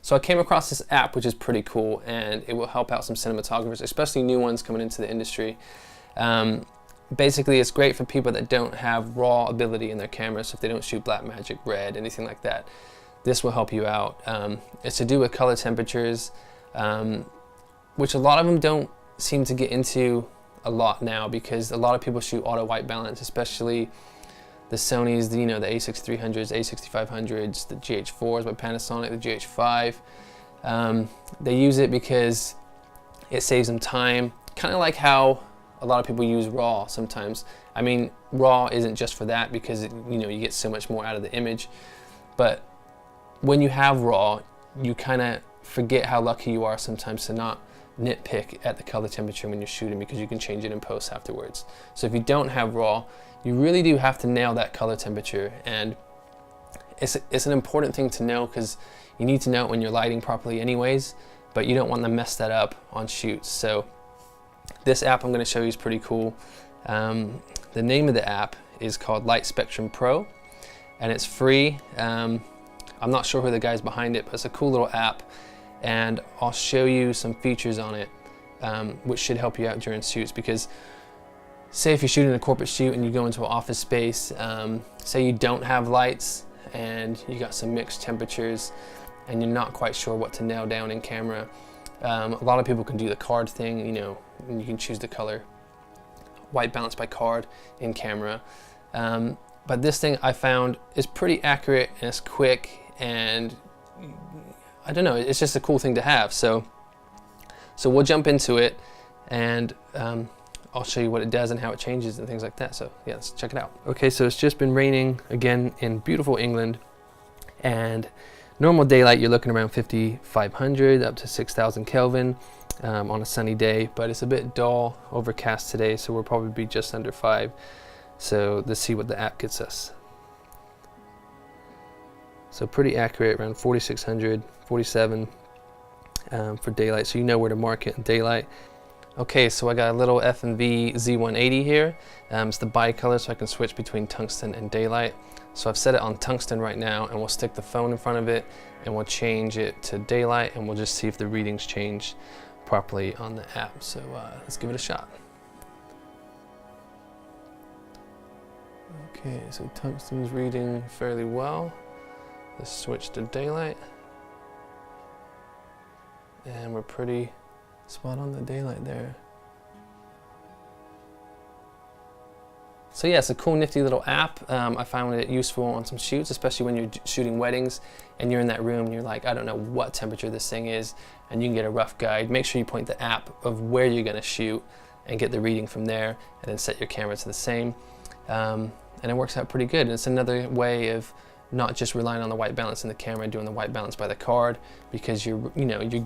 So I came across this app, which is pretty cool, and it will help out some cinematographers, especially new ones coming into the industry. Basically, it's great for people that don't have raw ability in their cameras, so if they don't shoot Blackmagic, Red, anything like that. This will help you out. It's to do with color temperatures, which a lot of them don't seem to get into a lot now, because a lot of people shoot auto white balance, especially the Sonys, the A6300s, A6500s, the GH4s by Panasonic, the GH5. They use it because it saves them time, kind of like how a lot of people use RAW sometimes. I mean, RAW isn't just for that, because you get so much more out of the image, but when you have RAW, you kind of forget how lucky you are sometimes to not nitpick at the color temperature when you're shooting, because you can change it in post afterwards. So if you don't have RAW, you really do have to nail that color temperature, and it's an important thing to know, because you need to know it when you're lighting properly anyways, but you don't want to mess that up on shoots. So this app I'm going to show you is pretty cool. The name of the app is called LightSpectrum Pro, and it's free. I'm not sure who the guy's behind it, but it's a cool little app, and I'll show you some features on it, which should help you out during shoots. Because say if you're shooting a corporate shoot and you go into an office space, say you don't have lights and you got some mixed temperatures and you're not quite sure what to nail down in camera, a lot of people can do the card thing, and you can choose the color white balance by card in camera. But this thing I found is pretty accurate, and it's quick, and I don't know, it's just a cool thing to have. So we'll jump into it, and I'll show you what it does and how it changes and things like that. So yeah, let's check it out. Okay, so it's just been raining again in beautiful England, and normal daylight you're looking around 5,500 up to 6,000 Kelvin on a sunny day, but it's a bit dull, overcast today, so we'll probably be just under 5. So let's see what the app gets us. So pretty accurate, around 4,600, 47 for daylight, so you know where to mark it in daylight. Okay, so I got a little F&V Z180 here. It's the bicolor, so I can switch between tungsten and daylight. So I've set it on tungsten right now, and we'll stick the phone in front of it, and we'll change it to daylight, and we'll just see if the readings change properly on the app. So let's give it a shot. Okay, so tungsten's reading fairly well. Let's switch to daylight. And we're pretty spot on the daylight there. So yeah, it's a cool, nifty little app. I found it useful on some shoots, especially when you're shooting weddings and you're in that room and you're like, I don't know what temperature this thing is, and you can get a rough guide. Make sure you point the app of where you're gonna shoot and get the reading from there, and then set your camera to the same. And it works out pretty good. And it's another way of not just relying on the white balance in the camera and doing the white balance by the card, because you're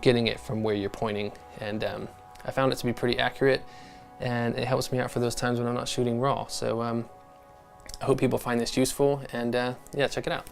getting it from where you're pointing. And I found it to be pretty accurate, and it helps me out for those times when I'm not shooting RAW. So I hope people find this useful, and yeah, check it out.